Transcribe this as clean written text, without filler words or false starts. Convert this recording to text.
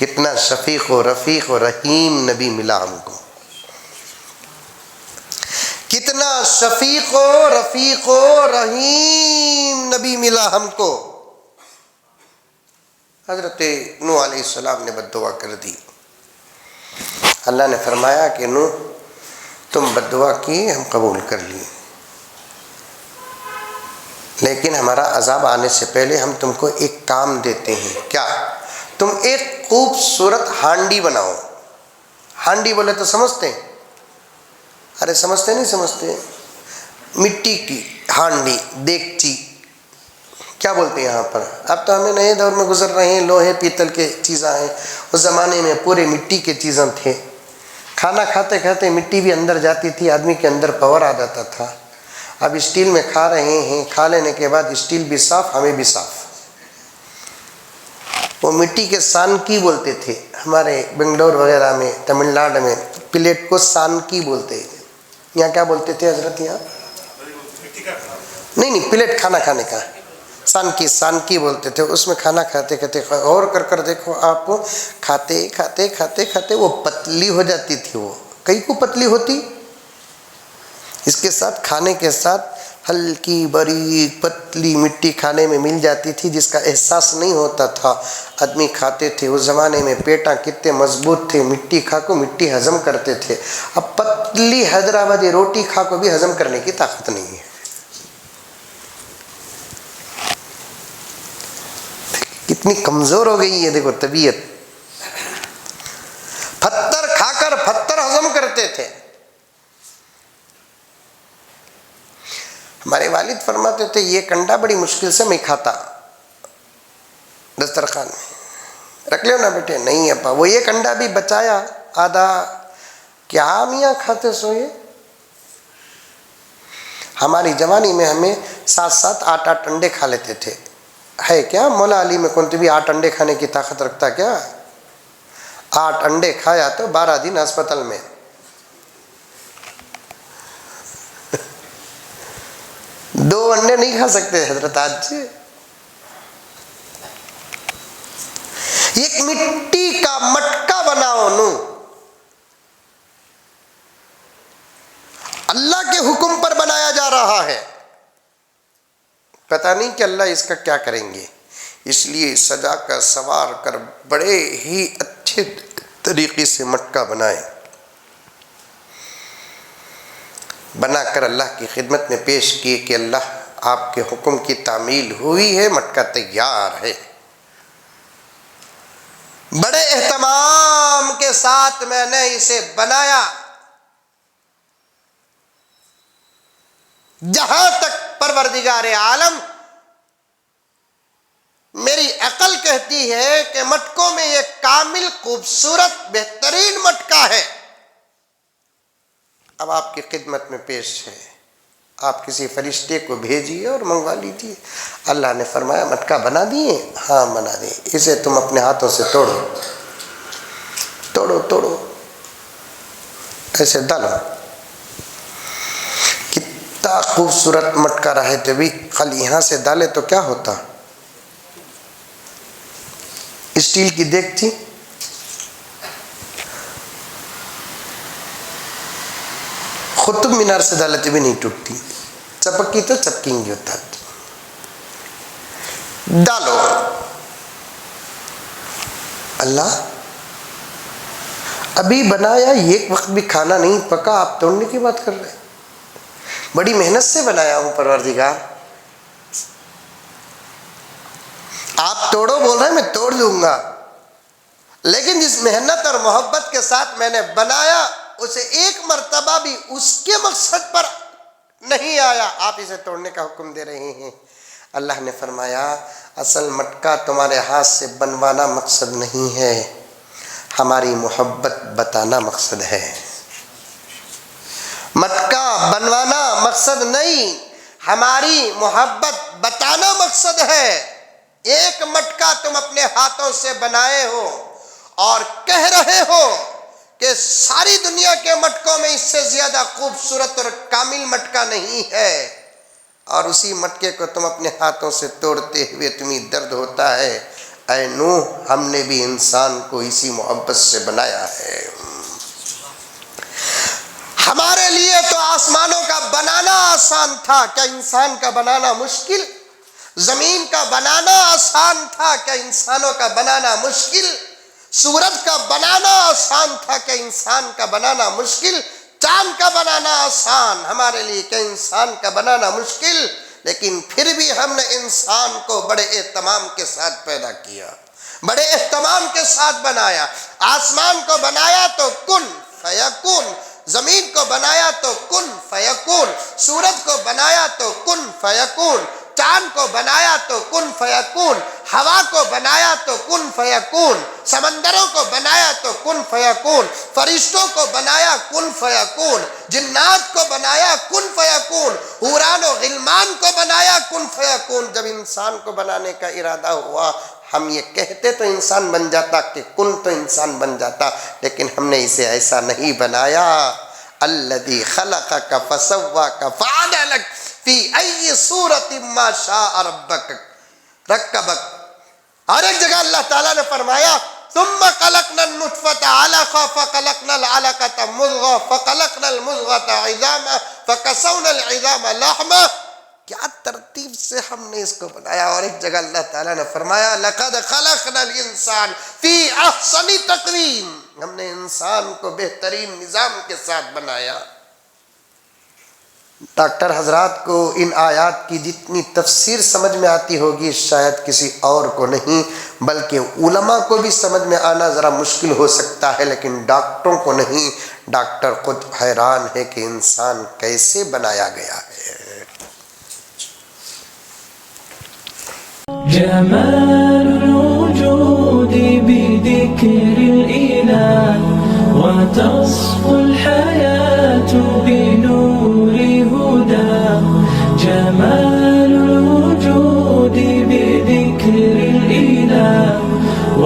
कितना शफीक व रफ़ीक व रहीम नबी मिला हमको, कितना शफीक व रफ़ीक व रहीम नबी मिला हमको। हज़रत नूह अलैहिस्सलाम ने बद्दुआ कर दी। अल्लाह ने फरमाया कि नूह तुम बद्दुआ की, हम कबूल कर लिए, लेकिन हमारा अजाब आने से पहले हम तुमको एक काम देते हैं। क्या? तुम एक खूबसूरत हांडी बनाओ। हांडी बोले तो समझते हैं? अरे समझते नहीं समझते? मिट्टी की हांडी, देगची क्या बोलते हैं यहाँ पर? अब तो हमें नए दौर में गुजर रहे हैं, लोहे पीतल के चीज़ें हैं। उस ज़माने में पूरे मिट्टी के चीज़ें थे। खाना खाते खाते मिट्टी भी अंदर जाती थी, आदमी के अंदर पावर आ जाता था। अब स्टील में खा रहे हैं, खा लेने के बाद स्टील भी साफ, हमें भी साफ। वो मिट्टी के सानकी बोलते थे हमारे बेंगलोर वगैरह में, तमिलनाडु में प्लेट को सानकी बोलते हैं। यहाँ क्या बोलते थे हजरत? यहाँ नहीं, प्लेट खाना खाने का सानकी, सानकी बोलते थे। उसमें खाना खाते खाते और कर देखो आप, खाते खाते खाते खाते वो पतली हो जाती थी। वो कई को पतली होती, इसके साथ खाने के साथ हल्की बारीक पतली मिट्टी खाने में मिल जाती थी, जिसका एहसास नहीं होता था। आदमी खाते थे। उस ज़माने में पेटा कितने मजबूत थे, मिट्टी खा को मिट्टी हजम करते थे। अब पतली हैदराबादी रोटी खा को भी हजम करने की ताकत नहीं है। कितनी कमज़ोर हो गई है देखो तबीयत। पत्थर खाकर पत्थर हजम करते थे। हमारे वालिद फरमाते थे ये कंडा बड़ी मुश्किल से मैं खाता, दस्तरखान में रख लो ना बेटे। नहीं अपा, वो ये कंडा भी बचाया आधा, क्या मियाँ खाते सो ये। हमारी जवानी में हमें 7-7 8-8 अंडे खा लेते थे। है क्या मौला अली में कौन भी 8 अंडे खाने की ताकत रखता क्या? 8 अंडे खाया तो 12 दिन अस्पताल में। दो अंडे नहीं खा सकते हजरत आज। एक मिट्टी का मटका बनाओ नू, अल्लाह के हुक्म पर बनाया जा रहा है। पता नहीं कि अल्लाह इसका क्या करेंगे, इसलिए सजा कर सवार कर बड़े ही अच्छे तरीके से मटका बनाए, बनाकर अल्लाह की खिदमत में पेश किए कि अल्लाह आपके हुक्म की तामील हुई है, मटका तैयार है। बड़े एहतमाम के साथ मैंने इसे बनाया। जहां तक परवरदिगार आलम मेरी अकल कहती है कि मटकों में यह कामिल खूबसूरत बेहतरीन मटका है, अब आपकी खिदमत में पेश है। आप किसी फरिश्ते को भेजिए और मंगवा लीजिए। अल्लाह ने फरमाया मटका बना दिए? हाँ बना दिए। इसे तुम अपने हाथों से तोड़ो, तोड़ो तोड़ो, ऐसे डालो। कितना खूबसूरत मटका रहे थे भी। खाली यहाँ से डाले तो क्या होता? स्टील की देगची, कुतुब मीनार से डालते भी नहीं टूटती, चपकी तो चपकेंगी होता। डालो। अल्लाह अभी बनाया, एक वक्त भी खाना नहीं पका, आप तोड़ने की बात कर रहे हैं। बड़ी मेहनत से बनाया हूं परवरदिगार, आप तोड़ो बोल रहे हैं, मैं तोड़ दूंगा, लेकिन जिस मेहनत और मोहब्बत के साथ मैंने बनाया उसे एक मर्तबा भी उसके मकसद पर नहीं आया, आप इसे तोड़ने का हुक्म दे रहे हैं। अल्लाह ने फरमाया असल मटका तुम्हारे हाथ से बनवाना मकसद नहीं है, हमारी मोहब्बत बताना मकसद है। मटका बनवाना मकसद नहीं, हमारी मोहब्बत बताना मकसद है। एक मटका तुम अपने हाथों से बनाए हो और कह रहे हो कि सारी दुनिया के मटकों में इससे ज्यादा खूबसूरत और कामिल मटका नहीं है, और उसी मटके को तुम अपने हाथों से तोड़ते हुए तुम्हें दर्द होता है। ऐ नूह हमने भी इंसान को इसी मोहब्बत से बनाया है। हमारे लिए तो आसमानों का बनाना आसान था, क्या इंसान का बनाना मुश्किल? जमीन का बनाना आसान था, क्या इंसानों का बनाना मुश्किल? सूरज का बनाना आसान था, क्या इंसान का बनाना मुश्किल? चांद का बनाना आसान हमारे लिए, क्या इंसान का बनाना मुश्किल? लेकिन फिर भी हमने इंसान को बड़े एहतमाम के साथ पैदा किया, बड़े एहतमाम के साथ बनाया। आसमान को बनाया तो कुन फयकुन, जमीन को बनाया तो कुन फयकुन, सूरज को बनाया तो कुन फयकुन, चांद को बनाया तो कुन फयकुन, हवा को बनाया तो कुन फयकुन, समंदरों को बनाया तो कुन फयकुन, फरिश्तों को बनाया कुन फयकुन, जिन्नात को बनाया कुन फयकुन, हुरान और गिलमान को बनाया कुन फयकुन। जब इंसान को बनाने का इरादा हुआ, हम ये कहते तो इंसान बन जाता कि कुन तो इंसान बन जाता, लेकिन हमने इसे ऐसा नहीं बनाया। अल्लज़ी खलक़क फसव्वाक फ़अदलक फ़ी अय्यि सूरतिन मा शाअ रक्कबक। और एक जगह अल्लाह ताला ने फरमाया सुम्मा खलक़नल नुत्फ़ता अलक़ा फ़खलक़नल अलक़ता मुज़ग़ा फ़खलक़नल मुज़ग़ता इज़ामा फ़कसवनल इज़ामा लहमा। क्या तरतीब से हमने इसको बनाया। और एक जगह अल्लाह ताला ने फरमाया लक़द खलक़नल इंसान फ़ी अहसनि तक़वीम, हमने इंसान को बेहतरीन निज़ाम के साथ बनाया। डॉक्टर हजरात को इन आयात की जितनी तफसीर समझ में आती होगी शायद किसी और को नहीं, बल्कि उलमा को भी समझ में आना ज़रा मुश्किल हो सकता है, लेकिन डॉक्टरों को नहीं। डॉक्टर खुद हैरान है कि इंसान कैसे बनाया गया है। जमालुल वजूदी बिदिक्रिल इलाह व तस्फुल हयातु बिनूरि हुदा। जमालुल वजूदी बिदिक्रिल इलाह व